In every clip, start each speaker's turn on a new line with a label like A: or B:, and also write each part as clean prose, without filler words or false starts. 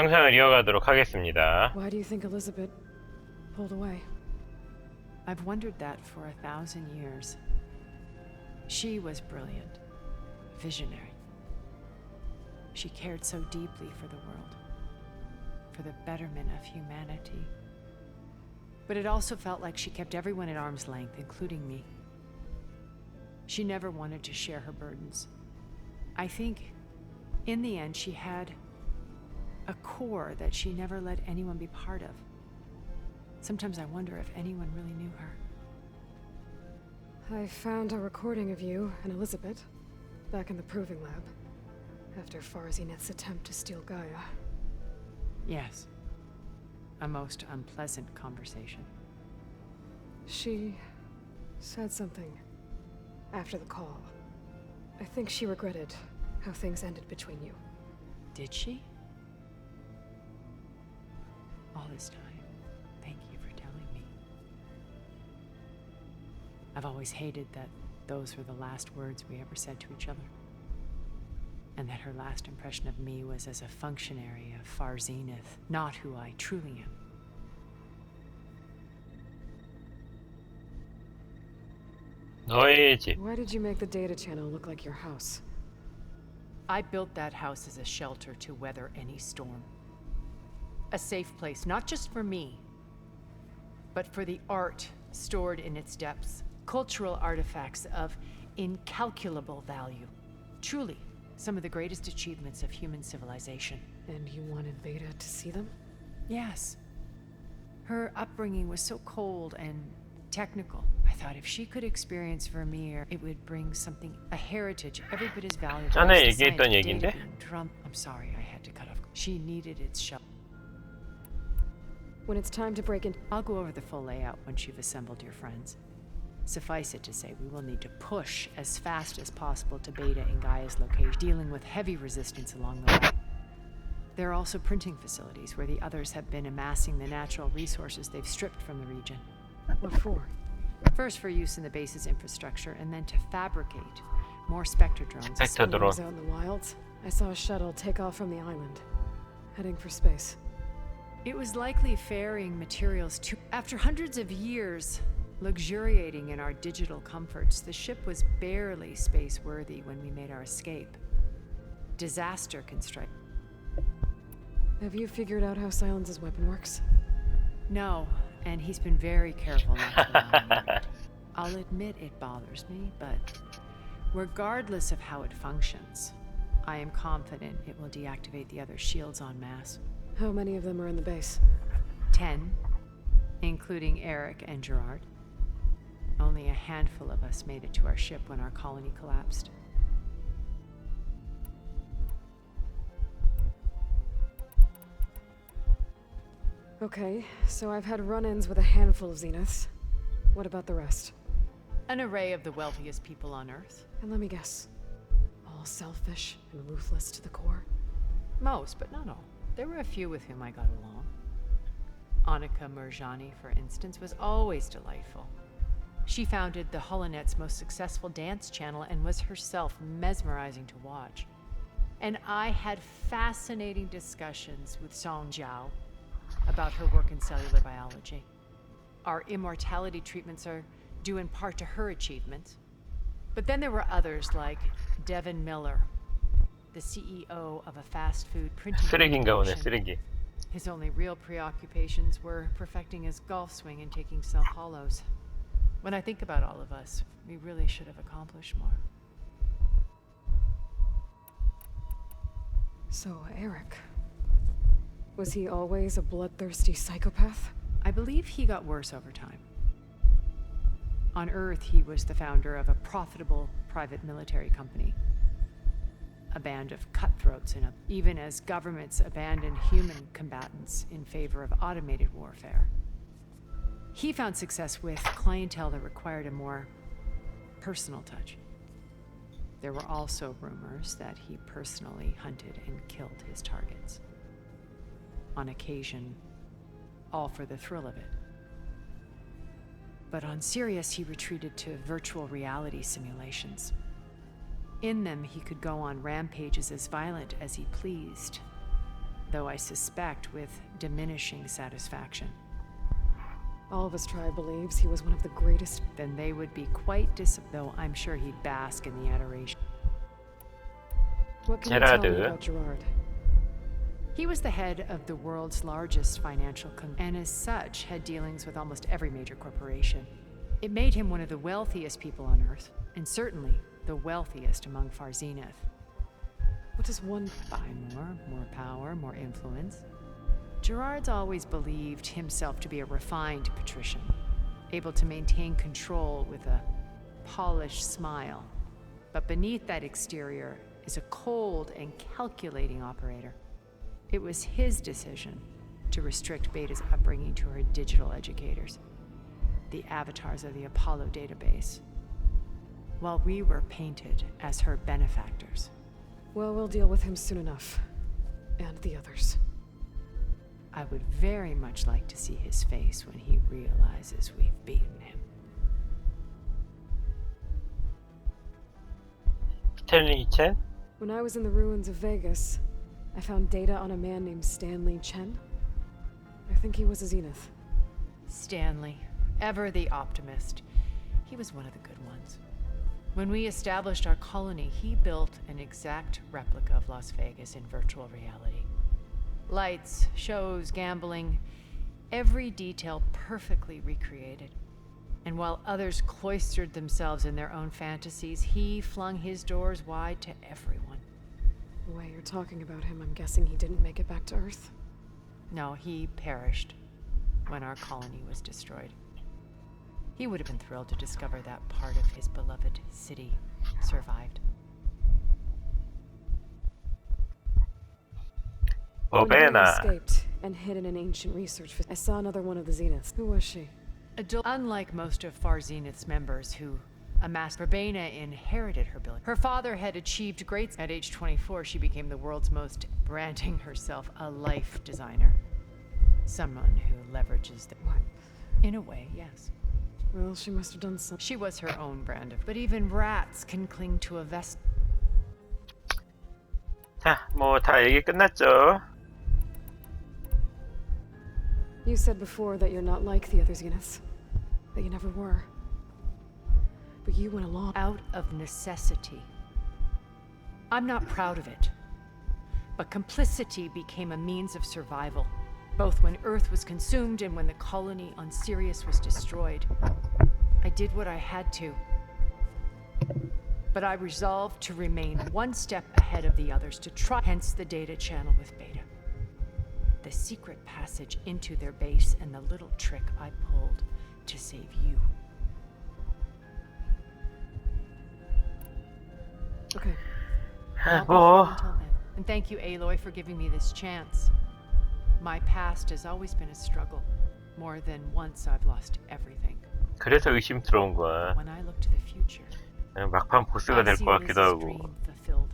A: 영상을 이어가도록 하겠습니다.
B: Why do you think Elizabeth pulled away?
C: I've wondered that for 1,000 years. She was brilliant, visionary. She cared so deeply for the world, for the betterment of humanity. But it also felt like she kept everyone at arm's length, including me. She never wanted to share her burdens. I think, in the end, she had a core that she never let anyone be part of. Sometimes I wonder if anyone really knew her.
B: I found a recording of you and Elizabeth back in the proving lab after Farzineth's attempt to steal Gaia.
C: Yes. A most unpleasant conversation.
B: She said something after the call. I think she regretted how things ended between you.
C: Did she? All this time, thank you for telling me. I've always hated that those were the last words we ever said to each other. And that her last impression of me was as a functionary of Farzineth, not who I truly am.
A: 너의 집.
B: Why did you make the data channel look like your house?
C: I built that house as a shelter to weather any storm. A safe place, not just for me, but for the art stored in its depths, cultural artifacts of incalculable value. Truly, some of the greatest achievements of human civilization.
B: And you wanted Beta to see them?
C: Yes. Her upbringing was so cold and technical. I thought if she could experience Vermeer, it would bring something, a heritage every bit as valuable
A: 전에
C: as the
A: 얘기했던
C: science
A: 얘긴데?
C: data being drum. I'm sorry, I had to cut off. She needed its shelter.
B: When it's time to break in...
C: I'll go over the full layout once you've assembled your friends. Suffice it to say, we will need to push as fast as possible to Beta and Gaia's location, dealing with heavy resistance along the way. There are also printing facilities where the others have been amassing the natural resources they've stripped from the region.
B: What for?
C: First for use in the base's infrastructure, and then to fabricate more Spectre drones.
A: Spectre
B: When I was
A: drone.
B: out in the wilds, I saw a shuttle take off from the island, heading for space.
C: It was likely ferrying materials to... After hundreds of years luxuriating in our digital comforts, the ship was barely space-worthy when we made our escape. Disaster can strike.
B: Have you figured out how Silence's weapon works?
C: No, and he's been very careful not to allow me. I'll admit it bothers me, but regardless of how it functions, I am confident it will deactivate the other shields en masse.
B: How many of them are in the base?
C: 10, including Eric and Gerard. Only a handful of us made it to our ship when our colony collapsed.
B: Okay, so I've had run-ins with a handful of Zeniths. What about the rest?
C: An array of the wealthiest people on Earth.
B: And let me guess. All selfish and ruthless to the core?
C: Most, but not all. There were a few with whom I got along. Annika Murjani, for instance, was always delightful. She founded the Holonet's most successful dance channel and was herself mesmerizing to watch. And I had fascinating discussions with Song Jiao about her work in cellular biology. Our immortality treatments are due in part to her achievements. But then there were others like Devin Miller, the CEO of a fast food printing
A: 쓰레기인가 보네,
C: corporation.
A: 쓰레기.
C: His only real preoccupations were perfecting his golf swing and taking self-hollows. When I think about all of us, we really should have accomplished more.
B: So, Eric. Was he always a bloodthirsty psychopath?
C: I believe he got worse over time. On Earth, he was the founder of a profitable private military company. A band of cutthroats, even as governments abandoned human combatants in favor of automated warfare. He found success with clientele that required a more personal touch. There were also rumors that he personally hunted and killed his targets. On occasion, all for the thrill of it. But on Sirius, he retreated to virtual reality simulations. In them, he could go on rampages as violent as he pleased. though I suspect with diminishing satisfaction.
B: All of his tribe believes he was one of the greatest.
C: Then they would be quite though I'm sure he'd bask in the adoration.
B: What can you tell me
A: Gerard.
B: about Gerard?
C: He was the head of the world's largest financial and as such had dealings with almost every major corporation. It made him one of the wealthiest people on Earth, and certainly the wealthiest among Far Zenith.
B: What does one
C: Buy more power, more influence. Gerard's always believed himself to be a refined patrician, able to maintain control with a polished smile. But beneath that exterior is a cold and calculating operator. It was his decision to restrict Beta's upbringing to her digital educators, the avatars of the Apollo database, while we were painted as her benefactors.
B: Well, we'll deal with him soon enough. And the others.
C: I would very much like to see his face when he realizes we've beaten him.
A: 스탠리 첸?
B: When I was in the ruins of Vegas, I found data on a man named Stanley Chen. I think he was a Zenith.
C: Stanley, ever the optimist. He was one of the good ones. When we established our colony, he built an exact replica of Las Vegas in virtual reality. Lights, shows, gambling, every detail perfectly recreated. And while others cloistered themselves in their own fantasies, he flung his doors wide to everyone.
B: The way you're talking about him, I'm guessing he didn't make it back to Earth.
C: No, he perished when our colony was destroyed. He would have been thrilled to discover that part of his beloved city survived.
B: When he
A: 오베나.
B: escaped and hid in an ancient research facility, I saw another one of the Zeniths. Who was she?
C: Unlike most of Far Zenith's members who amassed, Verbena inherited her ability. Her father had achieved great. At age 24, she became the world's most, branding herself a life designer. Someone who leverages the.
B: What?
C: In a way, yes.
B: Well, she must have done something.
C: She was her own brand of. But even rats can cling to a vest.
A: 자, 뭐 다 얘기 끝났죠?
B: You said before that you're not like the other Zeniths. That you never were. But you went along.
C: Out of necessity. I'm not proud of it. But complicity became a means of survival, both when Earth was consumed and when the colony on Sirius was destroyed. I did what I had to. But I resolved to remain one step ahead of the others to try, hence the data channel with Beta. The secret passage into their base and the little trick I pulled to save you.
B: Okay.
C: I'll be
A: 뭐
C: free until then. And thank you, Aloy, for giving me this chance. My past has always been a struggle. More than once I've lost everything.
A: 그래서 의심스러운 거야.
C: When I look to the future,
A: 막판 보스가
C: I
A: 될
C: see
A: 것 같기도
C: Liz's
A: 하고.
C: dream fulfilled.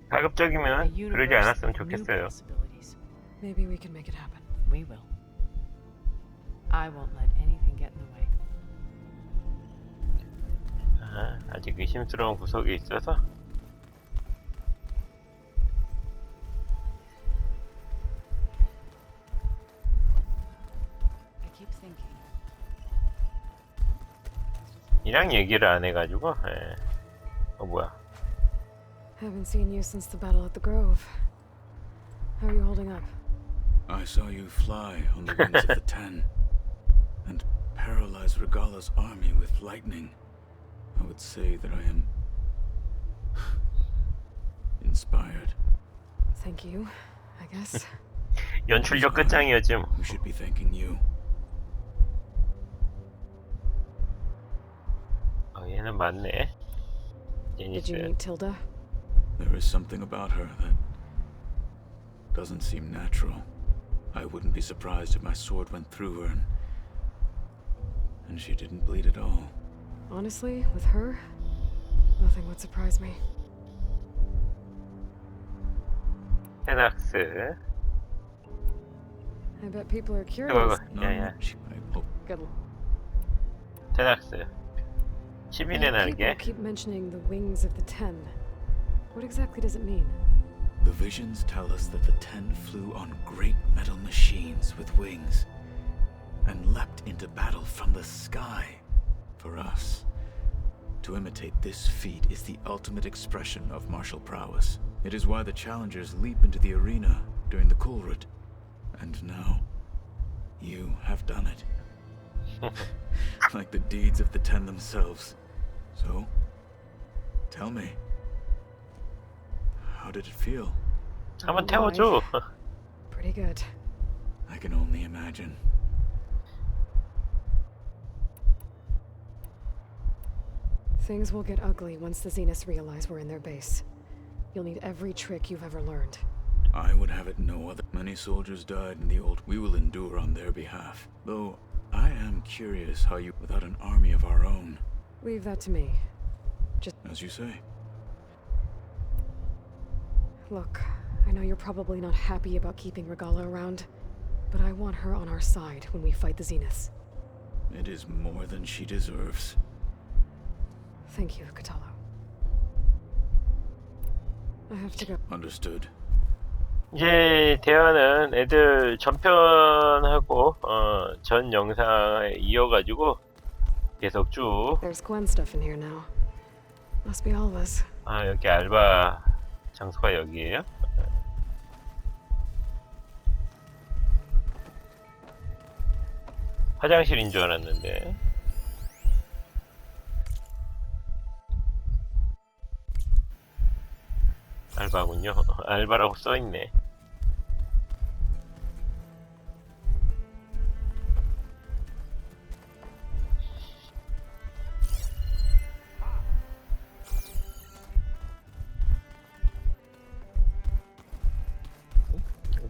C: A
A: 가급적이면 그러지
C: universe
A: 않았으면
C: with new
A: 좋겠어요.
C: possibilities.
B: Maybe we can make it happen.
C: We will. I won't let anything get in the way.
A: 아직 의심스러운 구석이 있어서.
C: I keep thinking.
A: 이랑 얘기를 안 해가지고. 예. 뭐야?
B: Haven't seen you since the battle at the Grove. How are you holding up?
D: I saw you fly on the wings of the Ten and paralyze Regala's army with lightning. I would say that I am inspired.
B: Thank you, I guess.
A: 연출력 끝장이었지 뭐.
D: We should be thanking you.
A: 얘는 맞네.
B: Did you
A: 제니스.
B: meet Tilda?
D: There is something about her that doesn't seem natural. I wouldn't be surprised if my sword went through her and she didn't bleed at all.
B: Honestly, with her, nothing would surprise me.
A: 테낙스.
B: I bet people are
A: 이거
B: curious.
A: 야야.
D: I hope.
B: Good. luck.
A: 테낙스. 10인의
B: People
A: 날개.
B: keep mentioning the wings of the Ten. What exactly does it mean?
D: The visions tell us that the Ten flew on great metal machines with wings and leapt into battle from the sky. For us, to imitate this feat is the ultimate expression of martial prowess. It is why the challengers leap into the arena during the Kulrut. And now, you have done it. Like the deeds of the Ten themselves. So, tell me, how did it feel?
A: 한번 태워줘.
B: Pretty good.
D: I can only imagine.
B: Things will get ugly once the Zeniths realize we're in their base. You'll need every trick you've ever learned.
D: I would have it no other. Many soldiers died in the old. We will endure on their behalf. Though, I am curious how you, without an army of our own.
B: Leave that to me. Just
D: As you say.
B: look, I know you're probably not happy about keeping Regala around, but I want her on our side when we fight the Zeniths.
D: It is more than she deserves.
B: Thank you, Katalo. I have to go.
D: Understood.
A: 이제 대화는 애들 전편하고 전 영상에 이어가지고 계속 쭉.
B: There's Gwen stuff in here now. Must be all of us.
A: 아, 여기 알바 장소가 여기에요? 화장실인 줄 알았는데. 알바군요. 알바라고 써있네.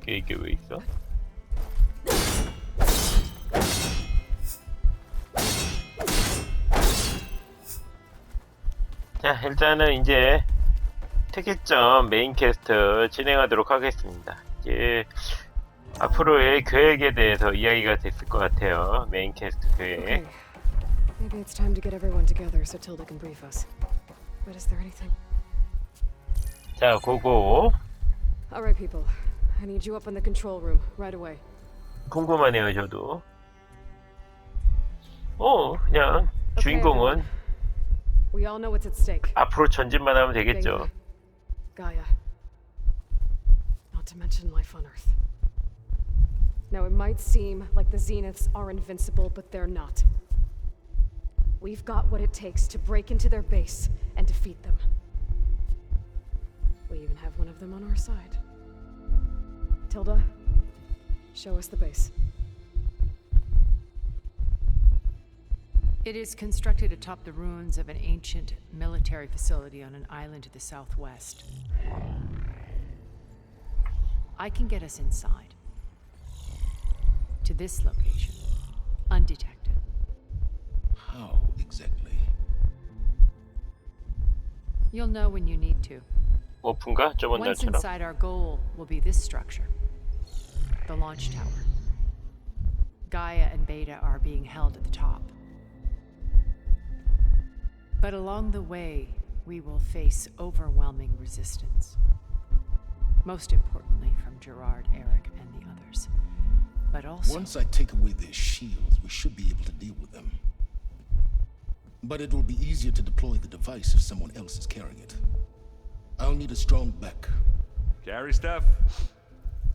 A: 이게 왜 있어? 자, 일단은 이제 특이점 메인퀘스트 진행하도록 하겠습니다. 이제 앞으로의 계획에 대해서 이야기가 됐을 것 같아요. 메인퀘스트 계획.
B: Okay. Maybe it's time to get everyone together so Tilda can brief us. But is there anything?
A: 자, 고고.
B: All right, people. I need you up in the control room right away.
A: 궁금하네요, 저도. 그냥 주인공은
B: We all know what's at stake.
A: 앞으로 전진만 하면 되겠죠.
B: Gaia. Not to mention life on Earth. Now, it might seem like the Zeniths are invincible, but they're not. We've got what it takes to break into their base and defeat them. We even have one of them on our side. Tilda, show us the base.
C: It is constructed atop the ruins of an ancient military facility on an island to the southwest. I can get us inside. To this location, undetected.
E: How exactly?
C: You'll know when you need to.
A: 오픈가? 저번
C: Once
A: 날처럼.
C: inside, our goal will be this structure. The launch tower. Gaia and Beta are being held at the top. But along the way, we will face overwhelming resistance. Most importantly from Gerard, Eric, and the others. But also...
E: Once I take away their shields, we should be able to deal with them. But it will be easier to deploy the device if someone else is carrying it. I'll need a strong back.
F: Carry stuff?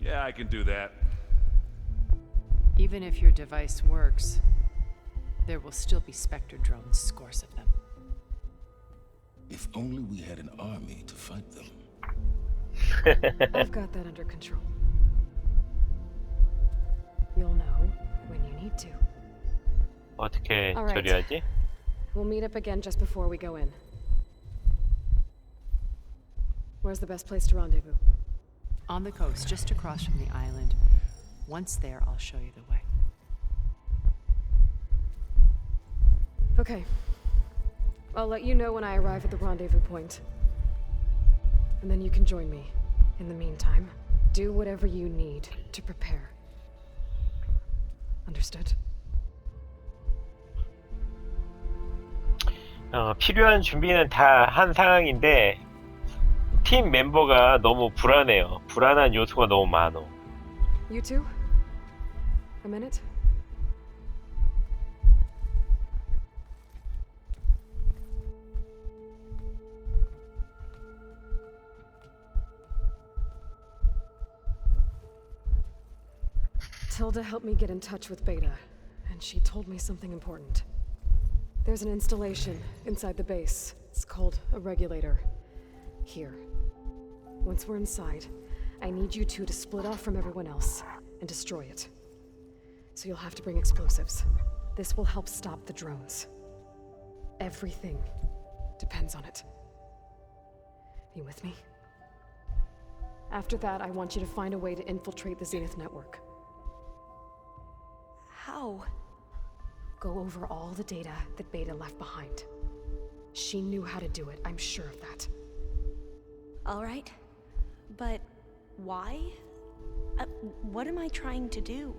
F: Yeah, I can do that.
C: Even if your device works, there will still be Spectre drones, scores of them.
E: If only we had an army to fight them.
B: I've got that under control. You'll know when you need to.
A: 어떻게
B: All right.
A: 처리하지?
B: We'll meet up again just before we go in. Where's the best place to rendezvous?
C: On the coast, just across from the island. Once there, I'll show you the way.
B: Okay. I'll let you know when I arrive at the rendezvous point. And then you can join me. In the meantime, do whatever you need to prepare. Understood?
A: 필요한 준비는 다 한 상황인데 팀 멤버가 너무 불안해요. 불안한 요소가 너무 많어.
B: You two? A minute? Tilda helped me get in touch with Beta, and she told me something important. There's an installation inside the base. It's called a regulator. Here. Once we're inside, I need you two to split off from everyone else and destroy it. So you'll have to bring explosives. This will help stop the drones. Everything depends on it. You with me? After that, I want you to find a way to infiltrate the Zenith network.
G: How?
B: Go over all the data that Beta left behind. She knew how to do it, I'm sure of that.
G: All right. But why? What am I trying to do?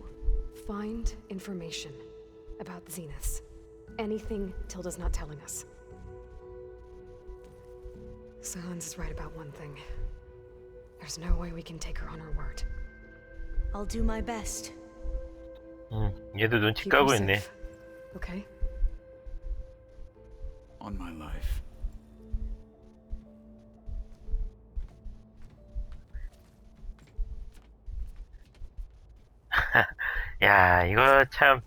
B: Find information about the Zeniths. Anything Tilda's not telling us. Silence is right about one thing. There's no way we can take her on her word.
G: I'll do my best.
A: 얘도 눈치
B: Keep her
A: 까고 있네.
B: safe, okay?
D: On my life.
A: 야, 이거 참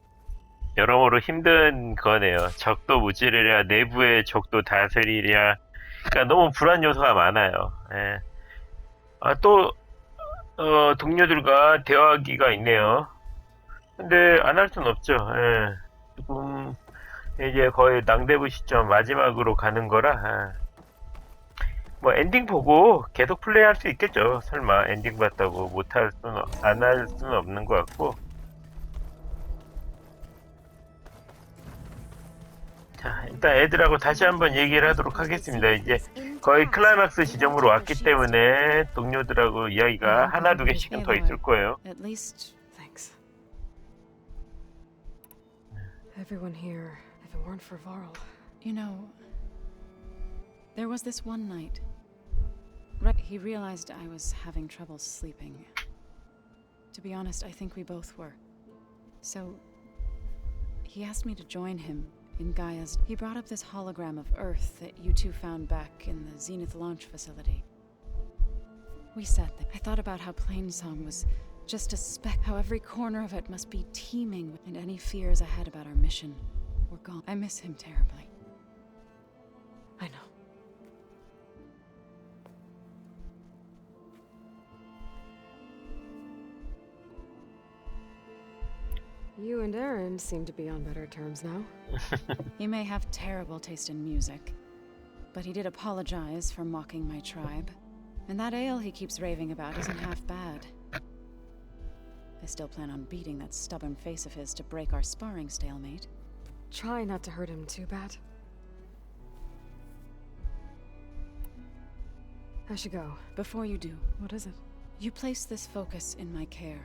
A: 여러모로 힘든 거네요. 적도 무찌르랴, 내부의 적도 다스리랴. 그러니까 너무 불안 요소가 많아요. 예. 아, 또 동료들과 대화하기가 있네요. 근데 안 할 순 없죠. 예. 조금 이제 거의 낭대부 시점 마지막으로 가는 거라. 뭐 엔딩 보고 계속 플레이할 수 있겠죠. 설마 엔딩 봤다고 안 할 수는 없는 것 같고. 자, 일단 애들하고 다시 한번 얘기를 하도록 하겠습니다. 이제 거의 클라이막스 지점으로 왔기 때문에 동료들하고 이야기가 하나 두 개씩은 더 있을 거예요.
C: At least
B: Thanks. Everyone here, if it weren't for Varl.
C: you know, there was this one night. Right, he realized I was having trouble sleeping. To be honest, I think we both were. So, he asked me to join him in Gaia's. He brought up this hologram of Earth that you two found back in the Zenith launch facility. We sat there. I thought about how Plainsong was just a speck, how every corner of it must be teeming, and any fears I had about our mission were gone. I miss him terribly.
B: I know. You and Aaron seem to be on better terms now.
C: He may have terrible taste in music, but he did apologize for mocking my tribe. And that ale he keeps raving about isn't half bad. I still plan on beating that stubborn face of his to break our sparring stalemate.
B: Try not to hurt him too bad. I should go.
C: Before you do,
B: What is it?
C: you placed this focus in my care,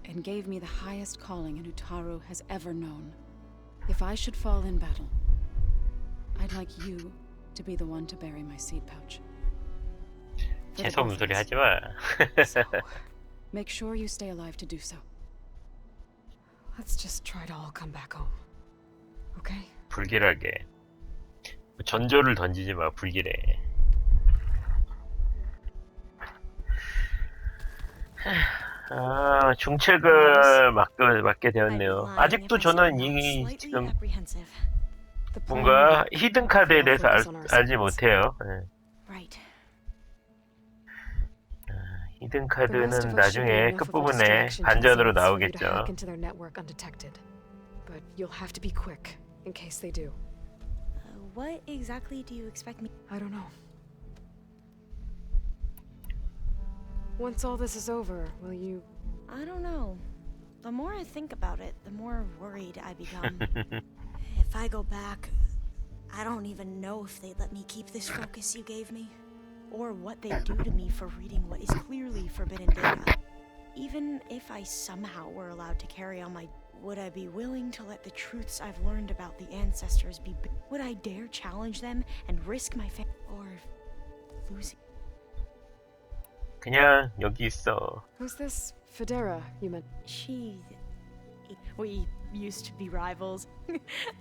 C: and gave me the highest calling an Utaru has ever known. If I should fall in battle, I'd like you to be the one to bury my seed pouch. For the
A: 재수없는
C: both of
A: 소리
C: us.
A: 하지 마.
C: Make sure you stay alive to do so.
B: Let's just try to all come back home. Okay?
A: 불길하게. 전조를 던지지 마, 불길해. 아, 중책을 맡게 되었네요. 아직도 저는 이 지금
B: The
A: 뭔가
B: plan-
A: 히든 카드에 대해서 알지 못해요. 예.
G: Right.
A: 히든
B: The rest
A: 카드는
B: of us should be
A: 나중에
B: enough of a
A: 끝부분에
B: distraction to
A: 반전으로
B: the Zeniths for you to
A: 나오겠죠.
B: hack into their network undetected. But you'll have to be quick in case they do.
G: What exactly do you expect me?
B: I don't know. Once all this is over, will you...
G: I don't know. The more I think about it, the more worried I become. If I go back, I don't even know if they'd let me keep this focus you gave me, or what they'd do to me for reading what is clearly forbidden data. Even if I somehow were allowed to carry on my... Would I be willing to let the truths I've learned about the ancestors be... Would I dare challenge them and risk my or losing...
A: 그냥 여기 있어.
B: Who's this Federa you meant?
G: We used to be rivals.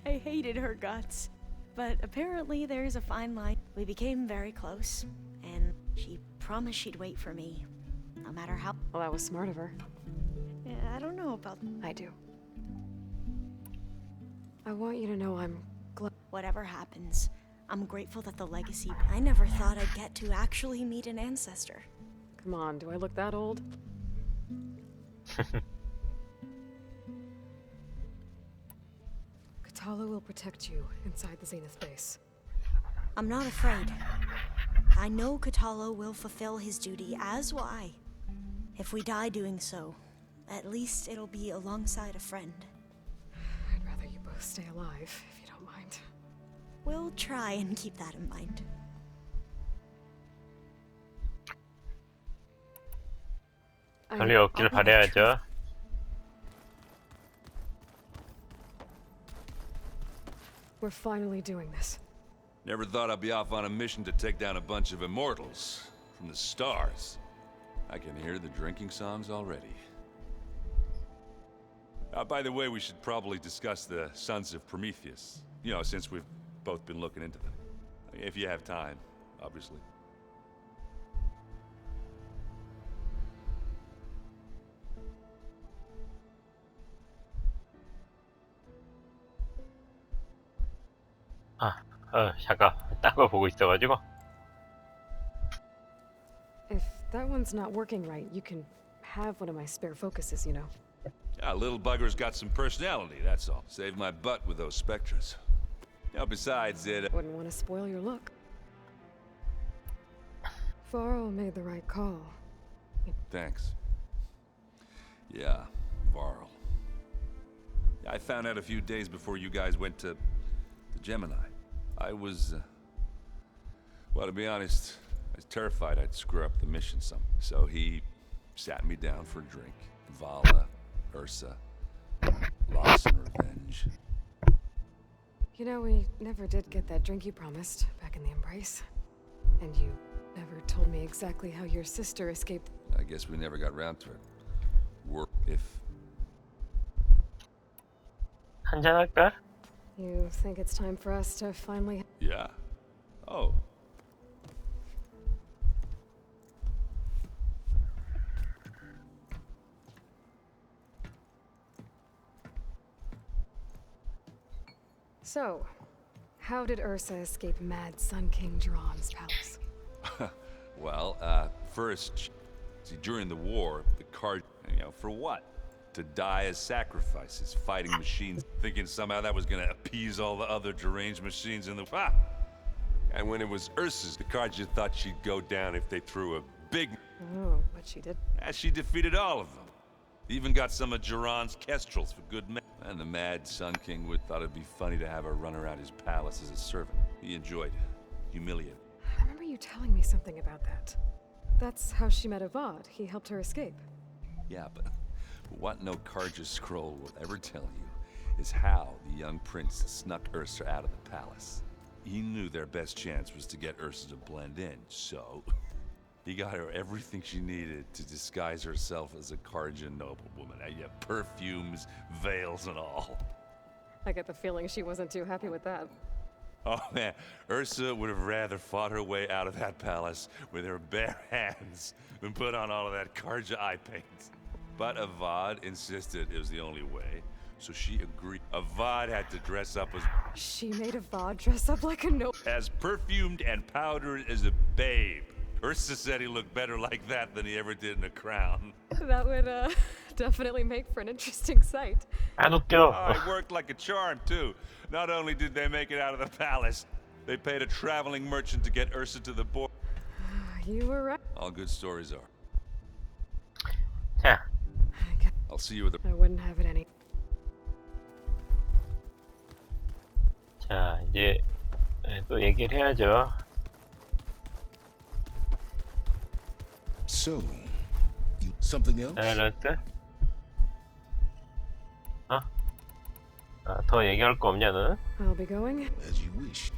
G: I hated her guts. But apparently there's a fine line. We became very close, and she promised she'd wait for me, no matter how.
B: Well, that was smart of her.
G: Yeah, I don't know about.
B: I do. I want you to know I'm glad.
G: Whatever happens, I'm grateful that the legacy. I never thought I'd get to actually meet an ancestor.
B: Come on, do I look that old? Katala will protect you inside the Zenith base.
G: I'm not afraid. I know Katala will fulfill his duty, as will I. If we die doing so, at least it'll be alongside a friend.
B: I'd rather you both stay alive, if you don't mind.
G: We'll try and keep that in mind.
A: 별일 없길 바라야죠.
B: We're finally doing this.
F: Never thought I'd be off on a mission to take down a bunch of immortals from the stars. I can hear the drinking songs already. By the way, we should probably discuss the Sons of Prometheus. You know, since we've both been looking into them. If you have time, obviously.
A: 잠깐 딴 거 보고 있어가지고.
B: If that one's not working right, you can have one of my spare focuses, you know.
F: Little bugger's got some personality, that's all. Saved my butt with those specters. Now, besides it...
B: Wouldn't want to spoil your look. Varl made the right call.
F: Thanks. Yeah, Varl. I found out a few days before you guys went to Gemini. I was, well, to be honest, I was terrified I'd screw up the mission some. So he sat me down for a drink. Vala, Ursa, loss and revenge.
B: You know, we never did get that drink you promised back in the Embrace. And you never told me exactly how your sister escaped.
F: I guess we never got round to it. If...
A: 한잔 할까?
B: You think it's time for us to finally...
F: Yeah. Oh.
B: So, how did Ursa escape Mad Sun King Jiran's palace?
F: Well, first, see, during the war, the card, you know, for what? To die as sacrifices, fighting machines, thinking somehow that was gonna appease all the other deranged machines in the... And when it was Ursa's, the Carja thought she'd go down if they threw a big...
B: Oh, but she did.
F: And she defeated all of them. Even got some of Jiran's kestrels for good men. And the Mad Sun King thought it'd be funny to have her run around his palace as a servant. He enjoyed it. Humiliated.
B: I remember you telling me something about that. That's how she met Avad. He helped her escape.
F: Yeah, but what no Carja scroll will ever tell you is how the young prince snuck Ursa out of the palace. He knew their best chance was to get Ursa to blend in, so he got her everything she needed to disguise herself as a Carja noblewoman. Yeah, perfumes, veils, and all.
B: I get the feeling she wasn't too happy with that.
F: Oh man, Ursa would have rather fought her way out of that palace with her bare hands than put on all of that Carja eye paint. But Avad insisted it was the only way, so she agreed. Avad had to dress up
B: She made Avad dress up like a
F: as perfumed and powdered as a babe. Ursa said he looked better like that than he ever did in a crown.
B: That would, definitely make for an interesting sight.
A: 안 웃겨.
F: It worked like a charm, too. Not only did they make it out of the palace, they paid a traveling merchant to get Ursa to the border.
B: You were right.
F: All good stories are.
A: 자,
F: I'll see you with the...
B: I wouldn't have it any.
A: 자 이제 또 얘기를 해야죠.
E: So, you something else?
A: 사일렌스? 더 얘기할 거 없냐 너는?
B: I'll be going.
E: As you wish.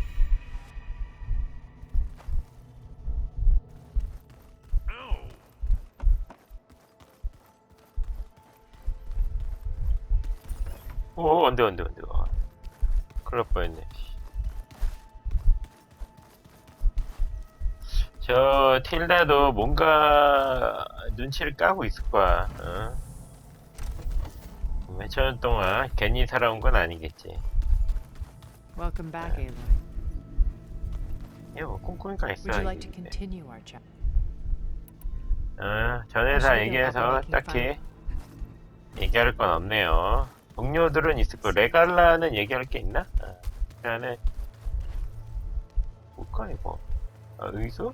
A: 오, 안돼. 큰일 날 뻔했네. 저 틸다도 뭔가 눈치를 까고 있을 거야. 몇천 년 동안 괜히 살아온 건 아니겠지.
C: Welcome back, Aloy.
A: 예, 뭐 꼼꼼히가
C: Would you like to
A: 있어야지.
C: continue our chat?
A: 전에 다 얘기해서 딱히 얘기할 건 없네요. 동료들은 있을 거. 레갈라는 얘기할 게 있나? 일단은 뭘까 이거? 의수?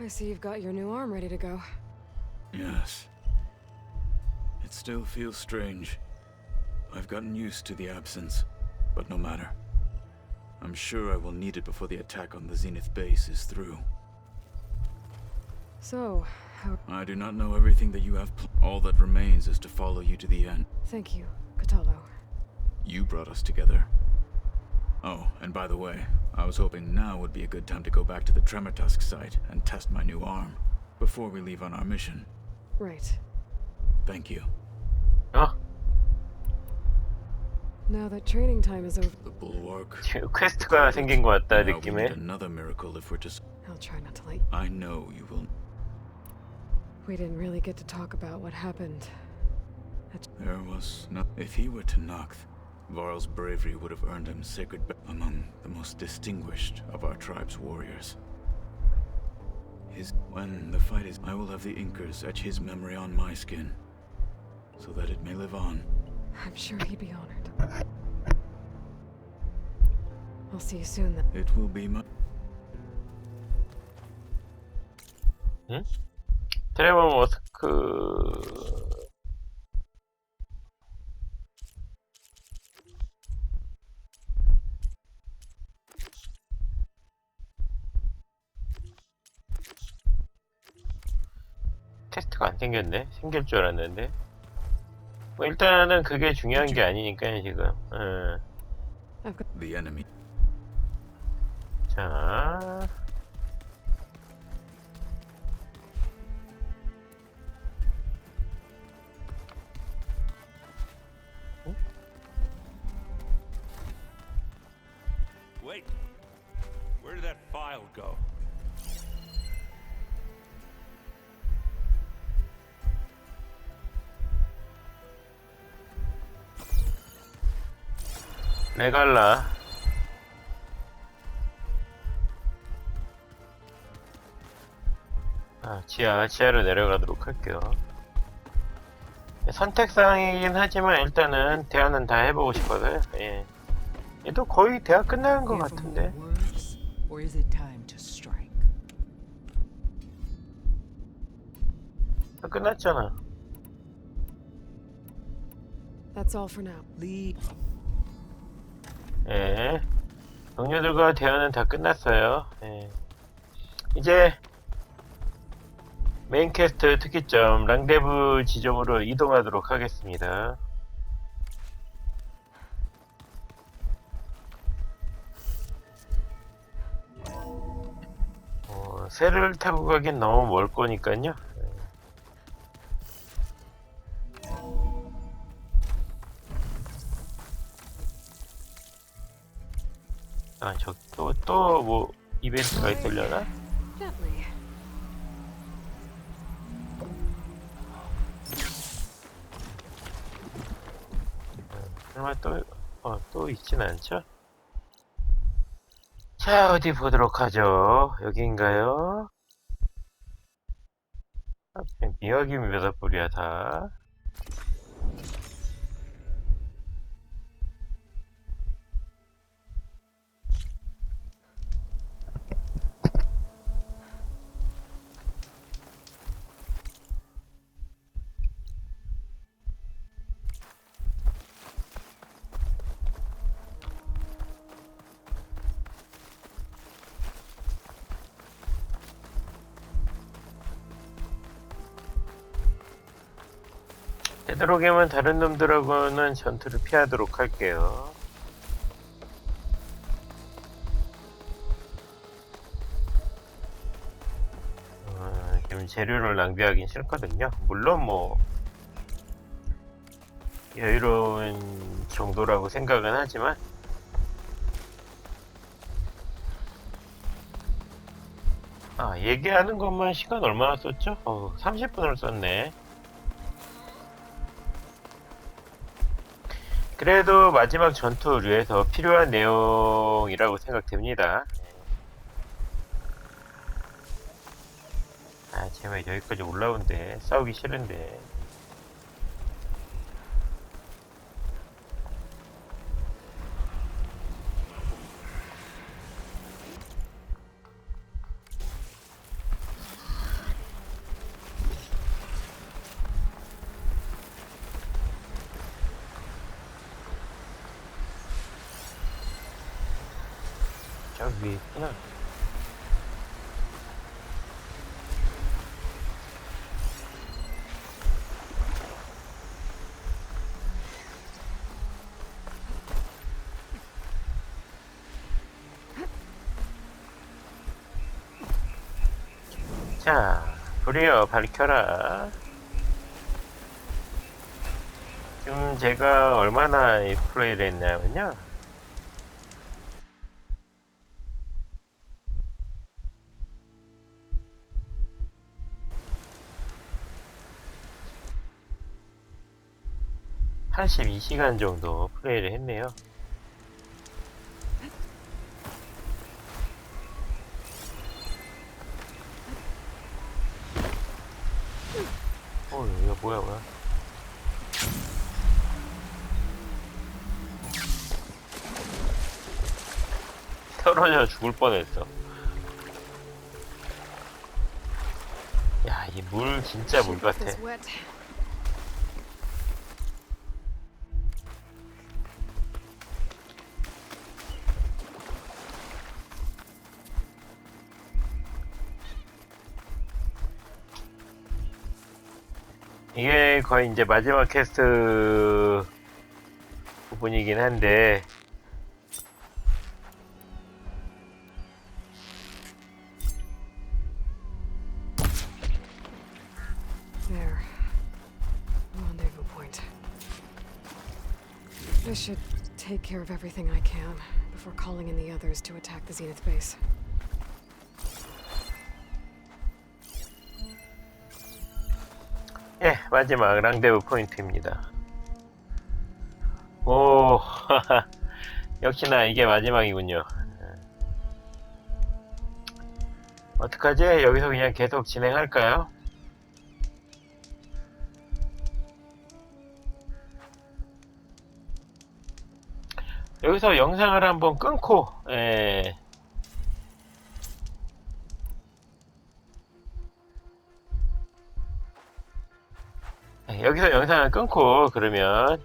B: I see you've got your new arm ready to go.
D: Yes. It still feels strange. I've gotten used to the absence, but no matter. I'm sure I will need it before the attack on the Zenith base is through.
B: So, how...
D: I do not know everything that you have all that remains is to follow you to the end.
B: Thank you, Katalo.
D: You brought us together. Oh, and by the way, I was hoping now would be a good time to go back to the Tremortusk site and test my new arm before we leave on our mission.
B: Right.
D: Thank you.
B: Now that training time is over,
D: The bulwark.
A: 지금 퀘스트가 생긴 것 같다
D: Now we need
A: 느낌에.
D: another miracle if we're to.
B: I'll try not to let
D: I know you will.
B: We didn't really get to talk about what happened.
D: There was no. If he were to knock, Varl's bravery would have earned him sacred among the most distinguished of our tribe's warriors. When the fight is, I will have the Inkers etch his memory on my skin, so that it may live on.
B: I'm sure he'd be honored. I'll see you soon then.
D: It will be my.
A: 응? 트레버 머스크 퀘스트가 안 생겼네. 생길 줄 알았는데. 뭐 일단은 그게 중요한 게 아니니까요 지금.
B: I've got...
D: The enemy.
A: 자.
F: Wait. Where did that file go?
A: 레갈라. 지하로 내려가도록 할게요. 선택사항이긴 하지만 일단은 대화는 다 해보고 싶어서요. 예. 얘도 거의 대화 끝나는 것 같은데.
H: Or is it time to strike?
A: 다 끝났잖아.
B: That's all for now.
H: Lead.
A: 예. 동료들과 대화는 다 끝났어요. 예. 이제 메인퀘스트 특이점 랑데부 지점으로 이동하도록 하겠습니다. 새를 타고 가긴 너무 멀 거니까요. 또 뭐 이벤트가 있으려나?
B: Gently.
A: 설마 또 있진 않죠? 자, 어디 보도록 하죠. 여기인가요? 미확인 몇 불이야, 다. 되도록이면 다른 놈들하고는 전투를 피하도록 할게요. 지금 재료를 낭비하긴 싫거든요. 물론 뭐 여유로운 정도라고 생각은 하지만 얘기하는 것만 시간 얼마나 썼죠? 30분을 썼네. 그래도 마지막 전투류에서 필요한 내용이라고 생각됩니다. 제발 여기까지 올라온대. 싸우기 싫은데. 저기 위에 있구나. 자, 불이여 밝혀라. 지금 제가 얼마나 플레이를 했냐면요. 한 82시간 정도 플레이를 했네요. 이거 뭐야. 떨어져 죽을 뻔했어. 야, 이 물 진짜 물 같아. 이게 거의 이제 마지막 퀘스트 부분이긴 한데
B: There. Rendezvous point. This should take care of everything I can before calling in the others to attack the Zenith base.
A: 마지막 랑데부 포인트입니다. 오, 역시나 이게 마지막이군요. 어떡하지? 여기서 그냥 계속 진행할까요? 여기서 영상을 한번 끊고, 여기서 영상을 끊고 그러면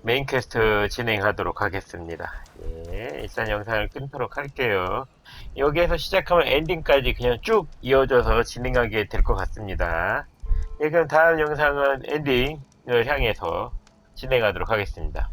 A: 메인 퀘스트 진행하도록 하겠습니다. 일단 영상을 끊도록 할게요. 여기에서 시작하면 엔딩까지 그냥 쭉 이어져서 진행하게 될 것 같습니다. 그럼 다음 영상은 엔딩을 향해서 진행하도록 하겠습니다.